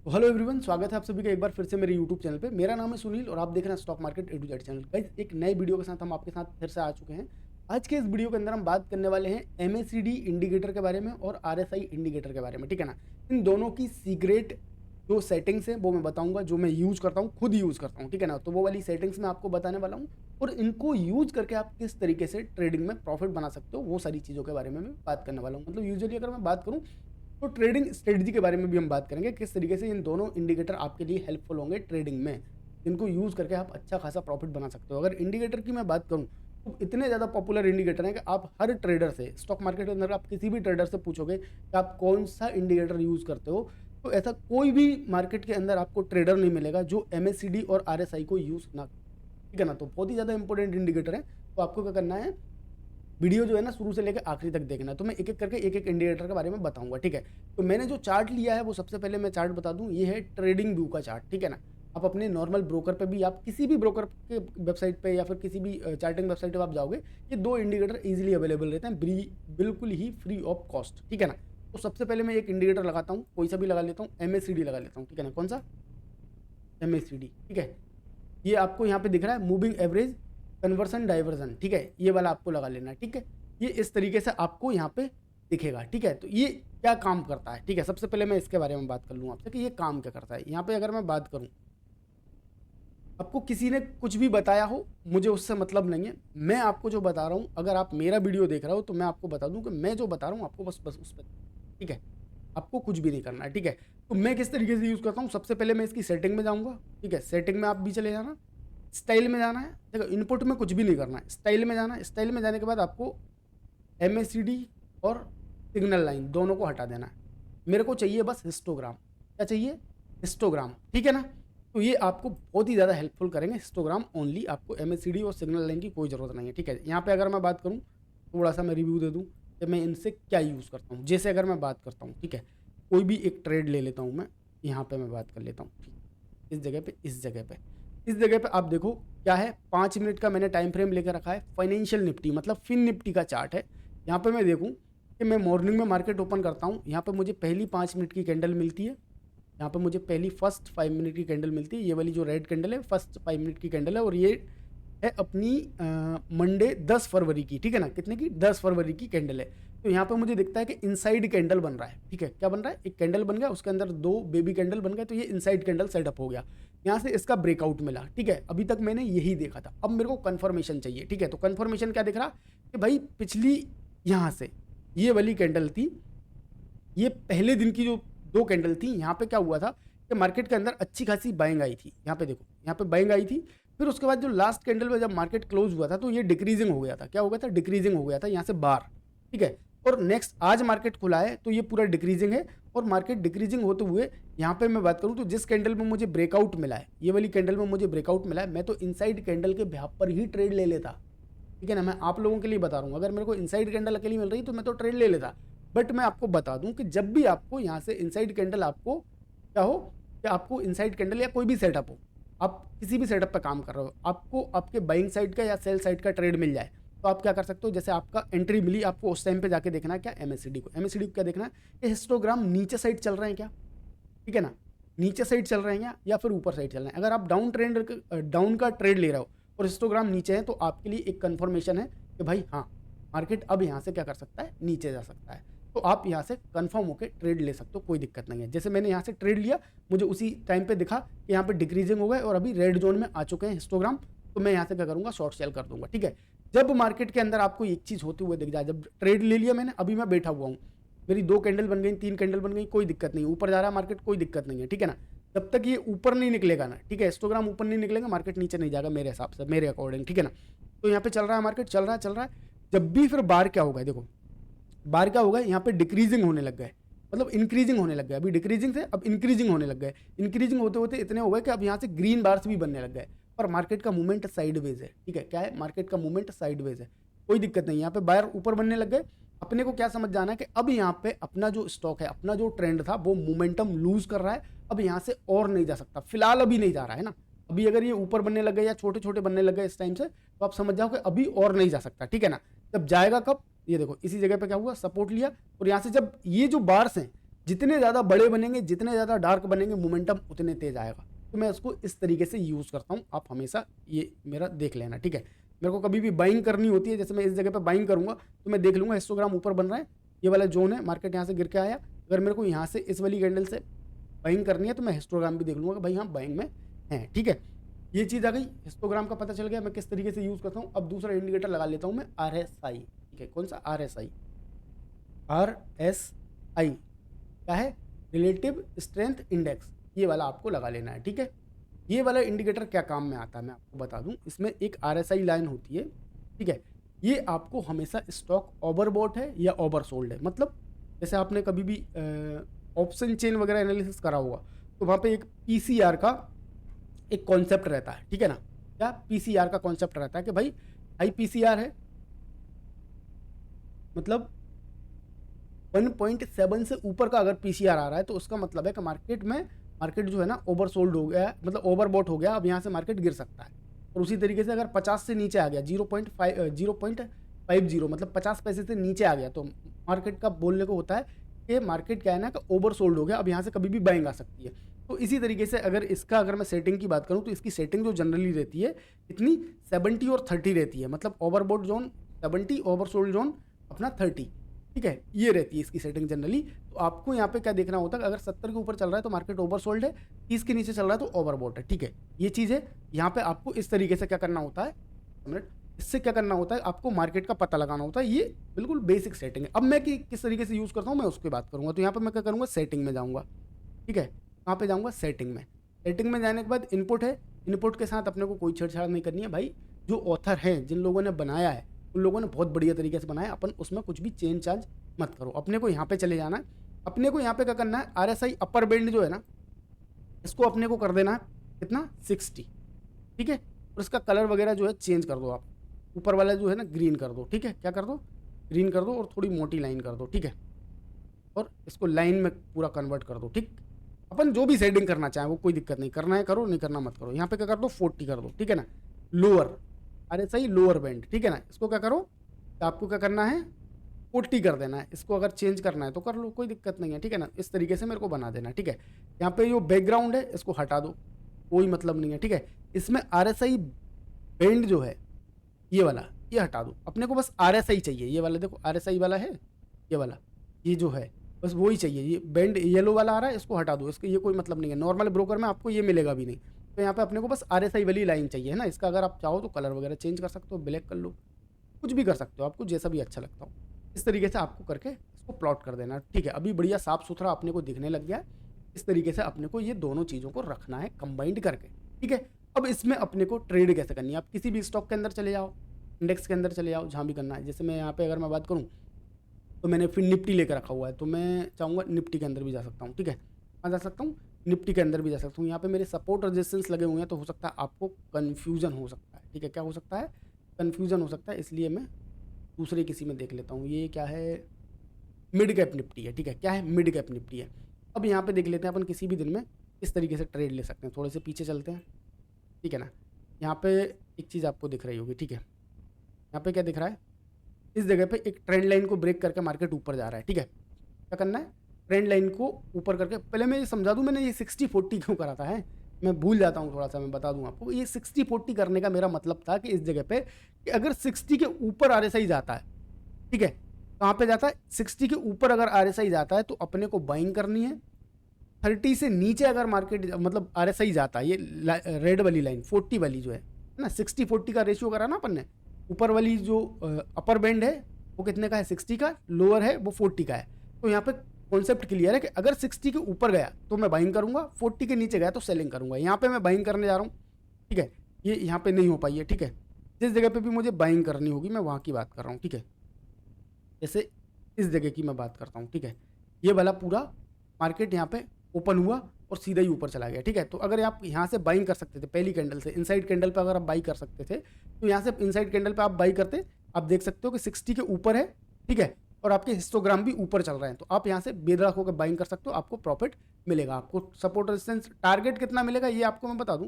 तो hello everyone, स्वागत है आप सभी का एक बार फिर से मेरे यूट्यूब चैनल पे। मेरा नाम है सुनील और आप देख रहे हैं stock market A to Z channel. Guys, एक नए वीडियो के साथ हम आपके साथ फिर से आ चुके हैं। आज के इस वीडियो के अंदर हम बात करने वाले हैं एमएसीडी इंडिकेटर के बारे में और आरएसआई इंडिकेटर के बारे में, ठीक है ना। इन दोनों की सीक्रेट जो सेटिंग्स हैं वो मैं बताऊंगा, जो मैं यूज करता हूँ, खुद यूज करता हूँ, ठीक है ना। तो वो वाली सेटिंग्स मैं आपको बताने वाला हूँ और इनको यूज करके आप किस तरीके से ट्रेडिंग में प्रॉफिट बना सकते हो, वो सारी चीज़ों के बारे में मैं बात करने वाला हूँ। मतलब यूजुअली अगर मैं बात करूँ तो ट्रेडिंग स्ट्रेटजी के बारे में भी हम बात करेंगे, किस तरीके से इन दोनों इंडिकेटर आपके लिए हेल्पफुल होंगे ट्रेडिंग में, जिनको यूज़ करके आप अच्छा खासा प्रॉफिट बना सकते हो। अगर इंडिकेटर की मैं बात करूं तो इतने ज़्यादा पॉपुलर इंडिकेटर हैं कि आप हर ट्रेडर से, स्टॉक मार्केट के अंदर आप किसी भी ट्रेडर से पूछोगे कि आप कौन सा इंडिकेटर यूज़ करते हो, तो ऐसा कोई भी मार्केट के अंदर आपको ट्रेडर नहीं मिलेगा जो एमएससीडी और आरएसआई को यूज़ ना, ठीक है ना। तो बहुत ही ज़्यादा इंपॉर्टेंट इंडिकेटर है। तो आपको क्या करना है, वीडियो जो है ना शुरू से लेकर आखिरी तक देखना है। तो मैं एक एक करके एक एक इंडिकेटर के बारे में बताऊंगा, ठीक है। तो मैंने जो चार्ट लिया है वो सबसे पहले मैं चार्ट बता दूं, ये है ट्रेडिंग व्यू का चार्ट, ठीक है ना। आप अपने नॉर्मल ब्रोकर पे भी, आप किसी भी ब्रोकर के वेबसाइट पे या फिर किसी भी चार्टिंग वेबसाइट पे आप जाओगे, ये दो इंडिकेटर इजीली अवेलेबल रहते हैं, बिल्कुल ही फ्री ऑफ कॉस्ट, ठीक है ना। तो सबसे पहले मैं एक इंडिकेटर लगाता हूँ, कोई सा भी लगा लेता हूँ, एमएससीडी लगा लेता हूँ, ठीक है ना। कौन सा? एमएससीडी, ठीक है। ये आपको यहाँ पे दिख रहा है मूविंग एवरेज कन्वर्सन डाइवर्जन, ठीक है, ये वाला आपको लगा लेना है, ठीक है। ये इस तरीके से आपको यहाँ पे दिखेगा, ठीक है। तो ये क्या काम करता है, ठीक है। सबसे पहले मैं इसके बारे में बात कर लूँ आपसे कि ये काम क्या करता है। यहाँ पे अगर मैं बात करूँ, आपको किसी ने कुछ भी बताया हो, मुझे उससे मतलब नहीं है। मैं आपको जो बता रहा हूँ, अगर आप मेरा वीडियो देख रहे हो तो मैं आपको बता दूँ कि मैं जो बता रहा हूँ आपको बस बस उस पर, ठीक है। आपको कुछ भी नहीं करना है, ठीक है। तो मैं किस तरीके से यूज़ करता हूँ, सबसे पहले मैं इसकी सेटिंग में जाऊँगा, ठीक है। सेटिंग में आप भी चले जाना, स्टाइल में जाना है, देखो इनपुट में कुछ भी नहीं करना है, स्टाइल में जाना है। स्टाइल में जाने के बाद आपको एमएससीडी और सिग्नल लाइन दोनों को हटा देना है। मेरे को चाहिए बस हिस्टोग्राम। क्या चाहिए? हिस्टोग्राम, ठीक है ना। तो ये आपको बहुत ही ज़्यादा हेल्पफुल करेंगे, हिस्टोग्राम ओनली। आपको एमएससीडी और सिग्नल लाइन की कोई ज़रूरत नहीं है, ठीक है। यहाँ पे अगर मैं बात करूँ, थोड़ा सा मैं रिव्यू दे दूँ कि मैं इनसे क्या यूज़ करता हूँ। जैसे अगर मैं बात करता हूँ, ठीक है, कोई भी एक ट्रेड ले लेता हूँ मैं, यहाँ पे मैं बात कर लेता हूँ, ठीक, इस जगह पे, इस जगह पे आप देखो क्या है, 5 मिनट का मैंने टाइम फ्रेम लेकर रखा है। फाइनेंशियल निफ्टी मतलब फिन निफ्टी का चार्ट है। यहाँ पे मैं देखूँ कि मैं मॉर्निंग में मार्केट ओपन करता हूँ, यहाँ पे मुझे पहली 5 मिनट की कैंडल मिलती है। यहाँ पे मुझे पहली फर्स्ट 5 मिनट की कैंडल मिलती है। ये वाली जो रेड कैंडल है फर्स्ट 5 मिनट की कैंडल है और ये है अपनी मंडे 10 फरवरी की, ठीक है ना। कितने की? 10 फरवरी की कैंडल है। तो यहाँ पे मुझे दिखता है कि इनसाइड कैंडल बन रहा है, ठीक है। क्या बन रहा है? एक कैंडल बन गया, उसके अंदर दो बेबी कैंडल बन गए, तो ये इनसाइड कैंडल सेटअप हो गया। यहाँ से इसका ब्रेकआउट मिला, ठीक है। अभी तक मैंने यही देखा था, अब मेरे को कंफर्मेशन चाहिए, ठीक है। तो कंफर्मेशन क्या दिख रहा कि भाई पिछली यहाँ से ये वाली कैंडल थी, ये पहले दिन की जो दो कैंडल थी, यहाँ पे क्या हुआ था कि मार्केट के अंदर अच्छी खासी बाइंग आई थी। यहाँ पे देखो, यहाँ पे बाइंग आई थी। फिर उसके बाद जो लास्ट कैंडल में जब मार्केट क्लोज हुआ था तो ये डिक्रीजिंग हो गया था। क्या हो गया था? डिक्रीजिंग हो गया था यहाँ से बार, ठीक है। और नेक्स्ट आज मार्केट खुला है तो ये पूरा डिक्रीजिंग है और मार्केट डिक्रीजिंग होते हुए यहाँ पे मैं बात करूँ तो जिस कैंडल में मुझे ब्रेकआउट मिला है, ये वाली कैंडल में मुझे ब्रेकआउट मिला है, मैं तो इनसाइड कैंडल के बेहाफ पर ही ट्रेड ले लेता, ठीक है ना। मैं आप लोगों के लिए बता रहा हूँ, अगर मेरे को इनसाइड कैंडल अकेली मिल रही तो मैं तो ट्रेड ले लेता। बट मैं आपको बता दूं कि जब भी आपको यहाँ से इनसाइड कैंडल, आपको क्या हो कि आपको इनसाइड कैंडल या कोई भी सेटअप हो, आप किसी भी सेटअप पर काम कर रहे हो, आपको आपके बाइंग साइड का या सेल साइड का ट्रेड मिल जाए, तो आप क्या कर सकते हो, जैसे आपका एंट्री मिली, आपको उस टाइम पे जाके देखना है क्या, एमएससीडी को क्या देखना है कि हिस्टोग्राम नीचे साइड चल रहे हैं क्या, ठीक है ना। नीचे साइड चल रहे हैं या फिर ऊपर साइड चल रहे हैं। अगर आप डाउन का ट्रेड ले रहे हो और हिस्टोग्राम नीचे है तो आपके लिए एक कंफर्मेशन है कि भाई हाँ, मार्केट अब यहाँ से क्या कर सकता है, नीचे जा सकता है। तो आप यहाँ से कंफर्म होकर ट्रेड ले सकते हो, कोई दिक्कत नहीं है। जैसे मैंने यहाँ से ट्रेड लिया, मुझे उसी टाइम पे दिखा कि यहाँ पे डिक्रीजिंग हो गए और अभी रेड जोन में आ चुके हैं हिस्टोग्राम, तो मैं यहाँ से क्या करूँगा, शॉर्ट सेल कर दूंगा, ठीक है। जब मार्केट के अंदर आपको एक चीज़ होते हुए दिख जाए, जब ट्रेड ले लिया मैंने, अभी मैं बैठा हुआ हूँ, मेरी 2 कैंडल बन गई, 3 कैंडल बन गई, कोई दिक्कत नहीं, ऊपर जा रहा है मार्केट, कोई दिक्कत नहीं है, ठीक है ना। जब तक ये ऊपर नहीं निकलेगा ना, ठीक है, हिस्टोग्राम ऊपर नहीं निकलेगा, मार्केट नीचे नहीं जाएगा मेरे हिसाब से, मेरे अकॉर्डिंग, ठीक है ना। तो यहाँ पे चल रहा है मार्केट, चल रहा है। जब भी फिर बार क्या होगा, देखो बार क्या होगा, यहाँ पे डिक्रीजिंग होने लग गए, मतलब इंक्रीजिंग होने लग गए। अभी डिक्रीजिंग थे, अब इंक्रीजिंग होने लग गए। इंक्रीजिंग होते होते इतने हो गए कि अब यहाँ से ग्रीन बार्स भी बनने लग गए, पर मार्केट का मूवमेंट साइडवेज है, ठीक है। क्या है? मार्केट का मूवमेंट साइडवेज है, कोई दिक्कत नहीं। यहाँ पे बायर ऊपर बनने लग गए। अपने को क्या समझ जाना है कि अब यहाँ पे अपना जो स्टॉक है, अपना जो ट्रेंड था, वो मोमेंटम लूज कर रहा है, अब यहाँ से और नहीं जा सकता, फिलहाल अभी नहीं जा रहा है ना। अभी अगर ये ऊपर बनने लग गए या छोटे छोटे बनने लग गए इस टाइम से, तो आप समझ जाओ कि अभी और नहीं जा सकता, ठीक है ना। जब जाएगा कब, ये देखो इसी जगह पे क्या हुआ, सपोर्ट लिया और यहाँ से जब ये जो बार्स हैं, जितने ज़्यादा बड़े बनेंगे, जितने ज़्यादा डार्क बनेंगे, मोमेंटम उतने तेज आएगा। तो मैं इसको इस तरीके से यूज़ करता हूँ, आप हमेशा ये मेरा देख लेना, ठीक है। मेरे को कभी भी बाइंग करनी होती है, जैसे मैं इस जगह पे बाइंग करूँगा तो मैं देख लूँगा हिस्टोग्राम ऊपर बन रहा है, ये वाला जोन है, मार्केट यहाँ से गिर के आया। अगर मेरे को यहाँ से इस वाली कैंडल से बाइंग करनी है तो मैं हिस्टोग्राम भी देख लूँगा कि भाई हाँ बाइंग में है, ठीक है। ये चीज़ आ गई, हिस्टोग्राम का पता चल गया मैं किस तरीके से यूज़ करता हूँ। अब दूसरा इंडिकेटर लगा लेता हूँ मैं RSI, ठीक है। कौन सा? RSI। क्या है? रिलेटिव स्ट्रेंथ इंडेक्स, ये वाला आपको लगा लेना है, ठीक है। ये वाला इंडिकेटर क्या काम में आता है मैं आपको बता दूं। इसमें एक RSI लाइन होती है, ठीक है। ये आपको हमेशा स्टॉक ओवरबॉट है या ओवरसोल्ड है, मतलब जैसे आपने कभी भी ऑप्शन चेन वगैरह एनालिसिस करा होगा तो वहाँ पे एक PCR का एक कॉन्सेप्ट रहता है, ठीक है ना। क्या PCR का कॉन्सेप्ट रहता है कि भाई हाई PCR है, मतलब 1.7 से ऊपर का अगर PCR आ रहा है तो उसका मतलब है कि मार्केट जो है ना ओवरसोल्ड हो गया है, मतलब ओवरबॉट हो गया, अब यहाँ से मार्केट गिर सकता है। और उसी तरीके से अगर 50 से नीचे आ गया 0.50 मतलब 50 पैसे से नीचे आ गया तो मार्केट का बोलने को होता है कि मार्केट क्या है ना कि ओवरसोल्ड हो गया, अब यहाँ से कभी भी बाइंग आ सकती है। तो इसी तरीके से अगर मैं सेटिंग की बात करूँ तो इसकी सेटिंग जो जनरली रहती है इतनी 70 और 30 रहती है, मतलब ओवरबॉट जोन 70, ओवरसोल्ड जोन अपना 30, ठीक है। ये रहती है इसकी सेटिंग जनरली। तो आपको यहाँ पे क्या देखना होता है, अगर 70 के ऊपर चल रहा है तो मार्केट ओवरसोल्ड है, 30 के नीचे चल रहा है तो ओवरबॉट है, ठीक है। ये चीज़ है। यहाँ पे आपको इस तरीके से क्या करना होता है, मिनट, इससे क्या करना होता है, आपको मार्केट का पता लगाना होता है। ये बिल्कुल बेसिक सेटिंग है। अब मैं किस तरीके से यूज़ करता हूँ मैं उसकी बात करूँगा। तो यहाँ पर मैं क्या करूँगा, सेटिंग में जाऊँगा, ठीक है। कहाँ पे जाऊँगा? सेटिंग में। सेटिंग में जाने के बाद इनपुट है, इनपुट के साथ अपने को कोई छेड़छाड़ नहीं करनी है भाई। जो ऑथर हैं, जिन लोगों ने बनाया है उन लोगों ने बहुत बढ़िया तरीके से बनाया, अपन उसमें कुछ भी चेंज चार्ज मत करो। अपने को यहाँ पे चले जाना है, अपने को यहाँ पे क्या करना है, RSI अपर बैंड जो है ना इसको अपने को कर देना है कितना, 60, ठीक है। और इसका कलर वगैरह जो है चेंज कर दो आप, ऊपर वाला जो है ना ग्रीन कर दो, ठीक है। क्या कर दो? ग्रीन कर दो और थोड़ी मोटी लाइन कर दो, ठीक है। और इसको लाइन में पूरा कन्वर्ट कर दो, ठीक। अपन जो भी सेटिंग करना चाहें वो कोई दिक्कत नहीं, करना है करो, नहीं करना मत करो। यहाँ पे क्या कर दो, 40 कर दो, ठीक है ना। लोअर RSI लोअर बैंड, ठीक है ना। इसको क्या करो, तो आपको क्या करना है, 40 कर देना है। इसको अगर चेंज करना है तो कर लो, कोई दिक्कत नहीं है, ठीक है ना। इस तरीके से मेरे को बना देना है, ठीक है। यहाँ पे जो बैकग्राउंड है इसको हटा दो, कोई मतलब नहीं है, ठीक है। इसमें RSI बैंड जो है ये वाला, ये हटा दो। अपने को बस RSI चाहिए, ये वाला देखो RSI वाला है, ये वाला, ये जो है बस वही चाहिए। ये बैंड येलो वाला आ रहा है, इसको हटा दो, इसका ये कोई मतलब नहीं है। नॉर्मल ब्रोकर में आपको ये मिलेगा भी नहीं। तो यहाँ पे अपने को बस RSI वाली लाइन चाहिए है ना। इसका अगर आप चाहो तो कलर वगैरह चेंज कर सकते हो, ब्लैक कर लो, कुछ भी कर सकते हो, आपको जैसा भी अच्छा लगता हो। इस तरीके से आपको करके इसको प्लॉट कर देना, ठीक है। अभी बढ़िया साफ सुथरा अपने को दिखने लग गया है। इस तरीके से अपने को ये दोनों चीज़ों को रखना है कंबाइंड करके, ठीक है। अब इसमें अपने को ट्रेड कैसे करनी है, आप किसी भी स्टॉक के अंदर चले जाओ, इंडेक्स के अंदर चले जाओ, जहाँ भी करना है। जैसे मैं यहाँ पे अगर मैं बात करूँ तो मैंने फिर निफ्टी लेकर रखा हुआ है, तो मैं चाहूँगा निफ्टी के अंदर भी जा सकता हूँ, ठीक है। कहाँ जा सकता हूँ? निफ्टी के अंदर भी जा सकता हूँ। यहाँ पे मेरे सपोर्ट रेजिस्टेंस लगे हुए हैं, तो हो सकता है आपको कन्फ्यूज़न हो सकता है, ठीक है। क्या हो सकता है? कन्फ्यूज़न हो सकता है, इसलिए मैं दूसरे किसी में देख लेता हूँ। ये क्या है? मिड कैप निफ्टी है, ठीक है। क्या है? मिड कैप निफ्टी है। अब यहाँ पे देख लेते हैं अपन किसी भी दिन में इस तरीके से ट्रेड ले सकते हैं। थोड़े से पीछे चलते हैं, ठीक है ना। यहाँ पे एक चीज़ आपको दिख रही होगी, ठीक है। यहाँ पे क्या दिख रहा है? इस जगह पे एक ट्रेंड लाइन को ब्रेक करके मार्केट ऊपर जा रहा है, ठीक है। क्या करना है? ट्रेंड लाइन को ऊपर करके, पहले मैं ये समझा दूं मैंने ये 60-40 क्यों करा था, है मैं भूल जाता हूँ थोड़ा सा, मैं बता दूं आपको। ये 60-40 करने का मेरा मतलब था कि इस जगह पे कि अगर 60 के ऊपर RSI जाता है, ठीक है, कहाँ पे जाता है? 60 के ऊपर अगर RSI जाता है तो अपने को बाइंग करनी है। 30 से नीचे अगर मार्केट मतलब RSI जाता है, ये रेड वाली लाइन 40 वाली जो है ना, 60-40 का रेशियो करा ना अपन ने। ऊपर वाली जो अपर बैंड है वो कितने का है? 60 का, लोअर है वो 40 का है। तो यहाँ पे कॉन्सेप्ट क्लियर है कि अगर 60 के ऊपर गया तो मैं बाइंग करूंगा, 40 के नीचे गया तो सेलिंग करूंगा। यहाँ पे मैं बाइंग करने जा रहा हूँ, ठीक है। ये यहाँ पे नहीं हो पाई है, ठीक है। जिस जगह पे भी मुझे बाइंग करनी होगी मैं वहाँ की बात कर रहा हूँ, ठीक है। जैसे इस जगह की मैं बात करता हूँ, ठीक है। ये वाला पूरा मार्केट यहाँ पे ओपन हुआ और सीधा ही ऊपर चला गया, ठीक है। तो अगर आप यहाँ से बाइंग कर सकते थे पहली कैंडल से, इनसाइड कैंडल पे अगर आप बाई कर सकते थे तो यहाँ से इनसाइड कैंडल पे आप बाई करते, आप देख सकते हो कि 60 के ऊपर है, ठीक है। और आपके हिस्टोग्राम भी ऊपर चल रहे हैं, तो आप यहाँ से बेधड़क होकर बाइंग कर सकते हो, आपको प्रॉफिट मिलेगा। आपको सपोर्ट रेजिस्टेंस टारगेट कितना मिलेगा ये आपको मैं बता दूं।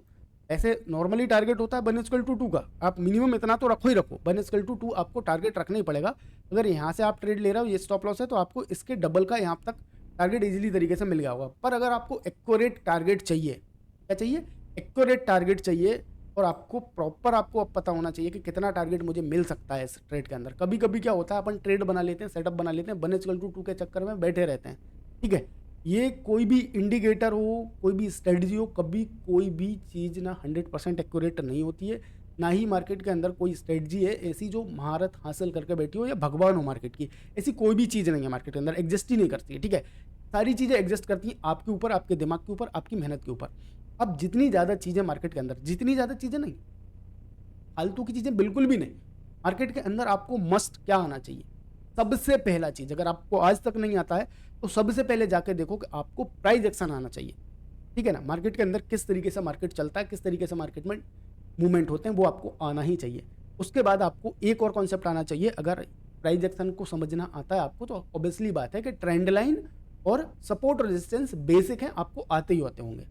ऐसे नॉर्मली टारगेट होता है 1:2 का, आप मिनिमम इतना तो रखो ही रखो, 1:2 आपको टारगेट रखना ही पड़ेगा। अगर यहाँ से आप ट्रेड ले रहे हो, ये स्टॉप लॉस है, तो आपको इसके डबल का यहाँ तक टारगेट इजीली तरीके से मिल गया होगा। पर अगर आपको एक्यूरेट टारगेट चाहिए, क्या चाहिए? एक्यूरेट टारगेट चाहिए, और आपको प्रॉपर आपको अब पता होना चाहिए कि कितना टारगेट मुझे मिल सकता है इस ट्रेड के अंदर। कभी कभी क्या होता है, अपन ट्रेड बना लेते हैं, सेटअप बना लेते हैं, 1:2 के चक्कर में बैठे रहते हैं, ठीक है। ये कोई भी इंडिकेटर हो, कोई भी स्ट्रेटजी हो, कभी कोई भी चीज़ ना 100% एक्यूरेट नहीं होती है। ना ही मार्केट के अंदर कोई स्ट्रेटजी है ऐसी जो महारत हासिल करके बैठी हो या भगवान हो मार्केट की, ऐसी कोई भी चीज़ नहीं है मार्केट के अंदर, एग्जिस्ट ही नहीं करती है, ठीक है। सारी चीज़ें एग्जिस्ट करती हैं आपके ऊपर, आपके दिमाग के ऊपर, आपकी मेहनत के ऊपर। अब जितनी ज़्यादा चीज़ें मार्केट के अंदर, जितनी ज़्यादा चीज़ें नहीं, फालतू की चीज़ें बिल्कुल भी नहीं। मार्केट के अंदर आपको मस्ट क्या आना चाहिए? सबसे पहला चीज़, अगर आपको आज तक नहीं आता है तो सबसे पहले जाके देखो कि आपको प्राइस एक्शन आना चाहिए, ठीक है ना। मार्केट के अंदर किस तरीके से मार्केट चलता है, किस तरीके से मार्केट में मूवमेंट होते हैं, वो आपको आना ही चाहिए। उसके बाद आपको एक और कॉन्सेप्ट आना चाहिए। अगर प्राइस एक्शन को समझना आता है आपको, तो ऑब्वियसली बात है कि ट्रेंड लाइन और सपोर्ट रेजिस्टेंस बेसिक हैं, आपको आते ही आते होंगे।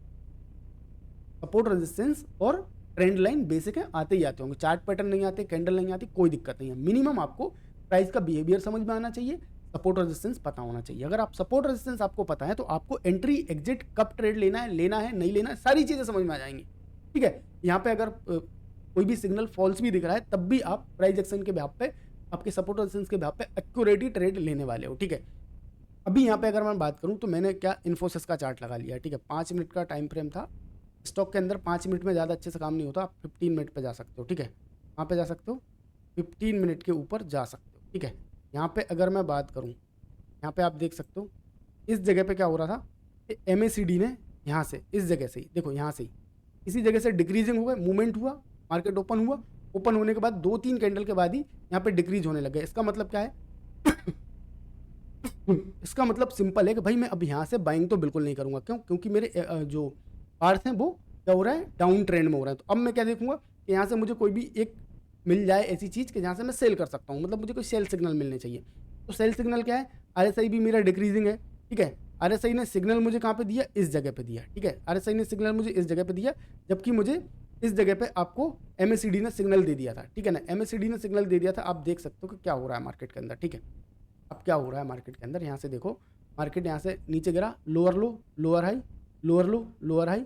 सपोर्ट रेजिस्टेंस और ट्रेंड लाइन बेसिक है, आते ही आते होंगे। चार्ट पैटर्न नहीं आते, कैंडल नहीं आती, कोई दिक्कत नहीं है। मिनिमम आपको प्राइस का बिहेवियर समझ में आना चाहिए, सपोर्ट रेजिस्टेंस पता होना चाहिए। अगर आप सपोर्ट रेजिस्टेंस आपको पता है तो आपको एंट्री एग्जिट कब ट्रेड लेना है नहीं लेना है, सारी चीज़ें समझ में आ जाएंगी, ठीक है। यहाँ पे अगर कोई भी सिग्नल फॉल्स भी दिख रहा है, तब भी आप प्राइस एक्शन के बिहाफ पे, आपके सपोर्ट रेजिस्टेंस के बिहाफ पे एक्यूरेट ट्रेड लेने वाले हो, ठीक है। अभी यहाँ पे अगर मैं बात करूँ तो मैंने क्या इन्फोसिस का चार्ट लगा लिया, ठीक है। 5 मिनट का टाइम फ्रेम था। स्टॉक के अंदर 5 मिनट में ज़्यादा अच्छे से काम नहीं होता, आप 15 मिनट पे जा सकते हो, ठीक है। वहाँ पे जा सकते हो, 15 मिनट के ऊपर जा सकते हो, ठीक है। यहाँ पे अगर मैं बात करूँ, यहाँ पे आप देख सकते हो इस जगह पे क्या हो रहा था, MACD ने यहाँ से, इस जगह से ही देखो, यहाँ से ही इसी जगह से डिक्रीजिंग हुआ, मूवमेंट हुआ, मार्केट ओपन हुआ, ओपन होने के बाद 2-3 कैंडल के बाद ही यहाँ पे डिक्रीज होने लग गया। इसका मतलब क्या है? इसका मतलब सिंपल है कि भाई मैं अब यहाँ से बाइंग तो बिल्कुल नहीं करूँगा। क्यों? क्योंकि मेरे जो पार्ट्स हैं वो क्या हो रहा है, डाउन ट्रेंड में हो रहा है। तो अब मैं क्या देखूंगा कि यहाँ से मुझे कोई भी एक मिल जाए ऐसी चीज़ कि जहाँ से मैं सेल कर सकता हूँ, मतलब मुझे कोई सेल सिग्नल मिलने चाहिए। तो सेल सिग्नल क्या है? RSI भी मेरा डिक्रीजिंग है, ठीक है। RSI ने सिग्नल मुझे कहाँ पे दिया? इस जगह पे दिया, ठीक है। RSI ने सिग्नल मुझे इस जगह पे दिया, जबकि मुझे इस जगह पे आपको MACD ने सिग्नल दे दिया था, ठीक है ना। MACD ने सिग्नल दे दिया था। आप देख सकते हो कि क्या हो रहा है मार्केट के अंदर, ठीक है। अब क्या हो रहा है मार्केट के अंदर, यहाँ से देखो, मार्केट यहाँ से नीचे गिरा, लोअर लो, लोअर हाई, लोअर लो, लोअर हाई,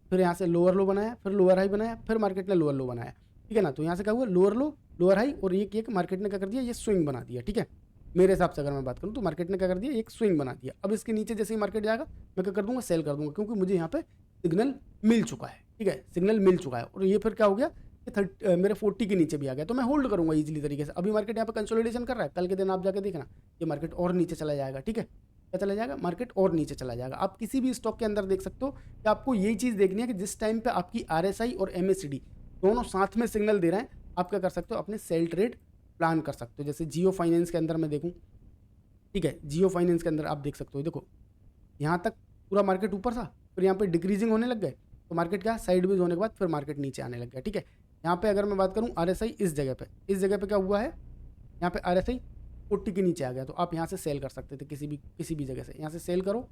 फिर यहाँ से लोअर लो बनाया, फिर लोअर हाई बनाया, फिर मार्केट ने लोअर लो बनाया, ठीक है ना। तो यहाँ से क्या हुआ, लोअर लो, लोअर हाई, और ये मार्केट ने क्या कर दिया, ये स्विंग बना दिया, ठीक है। मेरे हिसाब से अगर मैं बात करूँ तो मार्केट ने क्या कर दिया, एक स्विंग बना दिया। अब इसके नीचे जैसे ही मार्केट जाएगा, मैं क्या कर दूंगा, सेल कर दूंगा, क्योंकि मुझे यहाँ पे सिग्नल मिल चुका है, ठीक है। सिग्नल मिल चुका है, और ये फिर क्या हो गया कि मेरे 40 के नीचे भी आ गया, तो मैं होल्ड करूंगा इजीली तरीके से। अभी मार्केट यहाँ पे कंसोलिडेशन कर रहा है, कल के दिन आप जाके देखना ये मार्केट और नीचे चला जाएगा, ठीक है। क्या चला जाएगा? मार्केट और नीचे चला जाएगा। आप किसी भी स्टॉक के अंदर देख सकते हो कि आपको यही चीज़ देखनी है कि जिस टाइम पे आपकी RSI और MACD दोनों साथ में सिग्नल दे रहे हैं, आप क्या कर सकते हो, अपने सेल ट्रेड प्लान कर सकते हो। जैसे जियो फाइनेंस के अंदर मैं देखूँ, ठीक है, जियो फाइनेंस के अंदर आप देख सकते हो, देखो यहाँ तक पूरा मार्केट ऊपर था, फिर यहाँ पे डिक्रीजिंग होने लग गए, तो मार्केट क्या, साइडवेज होने के बाद फिर मार्केट नीचे आने लग गया, ठीक है। यहाँ पे अगर मैं बात करूँ RSI इस जगह पे क्या हुआ है, यहाँ पे RSI 40 के नीचे आ गया, तो आप यहाँ से सेल कर सकते थे किसी भी जगह से। यहाँ से सेल करो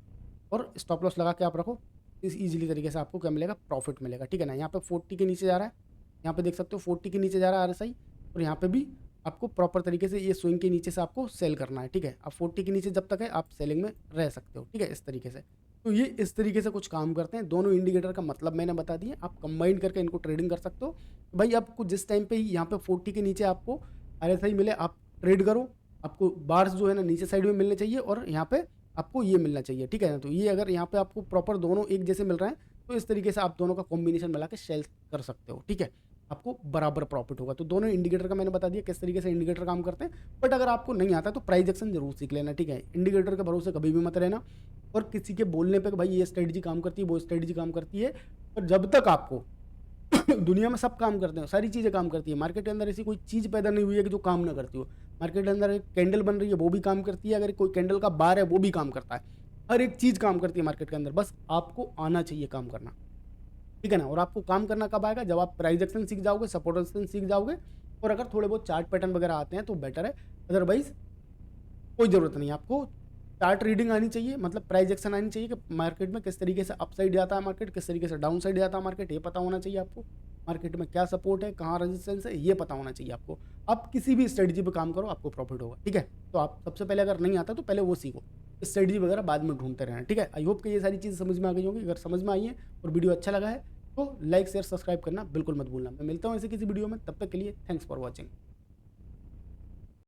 और स्टॉप लॉस लगा के आप रखो, इस ईजिली तरीके से आपको क्या मिलेगा, प्रॉफिट मिलेगा, ठीक है ना। यहाँ पे 40 के नीचे जा रहा है, यहाँ पे देख सकते हो 40 के नीचे जा रहा है RSI, और यहाँ पे भी आपको प्रॉपर तरीके से ये स्विंग के नीचे से आपको सेल करना है, ठीक है। अब 40 के नीचे जब तक है आप सेलिंग में रह सकते हो, ठीक है, इस तरीके से। तो ये इस तरीके से कुछ काम करते हैं। दोनों इंडिकेटर का मतलब मैंने बता दिया, आप कंबाइन करके इनको ट्रेडिंग कर सकते हो। भाई आपको जिस टाइम पे यहाँ पे 40 के नीचे आपको RSI मिले, आप ट्रेड करो। आपको बार्स जो है ना नीचे साइड में मिलने चाहिए, और यहाँ पे आपको ये मिलना चाहिए, ठीक है ना। तो ये अगर यहाँ पे आपको प्रॉपर दोनों एक जैसे मिल रहे हैं, तो इस तरीके से आप दोनों का कॉम्बिनेशन मिला के सेल कर सकते हो, ठीक है। आपको बराबर प्रॉफिट होगा। तो दोनों इंडिकेटर का मैंने बता दिया किस तरीके से इंडिकेटर काम करते हैं। बट अगर आपको नहीं आता तो प्राइस एक्शन जरूर सीख लेना, ठीक है। इंडिकेटर के भरोसे कभी भी मत रहना, और किसी के बोलने पे कि भाई ये स्ट्रेटजी काम करती है, वो स्ट्रेटजी काम करती है, और जब तक आपको दुनिया में सब काम करते हैं, सारी चीज़ें काम करती है। मार्केट के अंदर ऐसी कोई चीज़ पैदा नहीं हुई है कि जो काम ना करती हो। मार्केट के अंदर एक कैंडल बन रही है, वो भी काम करती है। अगर कोई कैंडल का बार है, वो भी काम करता है। हर एक चीज़ काम करती है मार्केट के अंदर, बस आपको आना चाहिए काम करना, ठीक है ना। और आपको काम करना कब आएगा, जब आप प्राइस एक्शन सीख जाओगे, सपोर्ट एक्शन सीख जाओगे, और अगर थोड़े बहुत चार्ट पैटर्न वगैरह आते हैं तो बेटर है, अदरवाइज कोई ज़रूरत नहीं। आपको चार्ट रीडिंग आनी चाहिए, मतलब प्राइस एक्शन आनी चाहिए कि मार्केट में किस तरीके से अपसाइड जाता है मार्केट, किस तरीके से डाउन साइड जाता है मार्केट, ये पता होना चाहिए आपको। मार्केट में क्या सपोर्ट है, कहाँ रेजिस्टेंस है, ये पता होना चाहिए आपको। आप किसी भी स्ट्रेटजी पे काम करो, आपको प्रॉफिट होगा, ठीक है। तो आप सबसे पहले अगर नहीं आता तो पहले वो सीखो स्ट्रेटजी वगैरह बाद में ढूंढते रहना। ठीक है, आई होप कि ये सारी चीज़ें समझ में आ गई होंगी। अगर समझ में आई है और वीडियो अच्छा लगा है तो लाइक शेयर सब्सक्राइब करना बिल्कुल मत भूलना। मैं मिलता हूँ ऐसे किसी वीडियो में, तब तक के लिए थैंक्स फॉर वॉचिंग।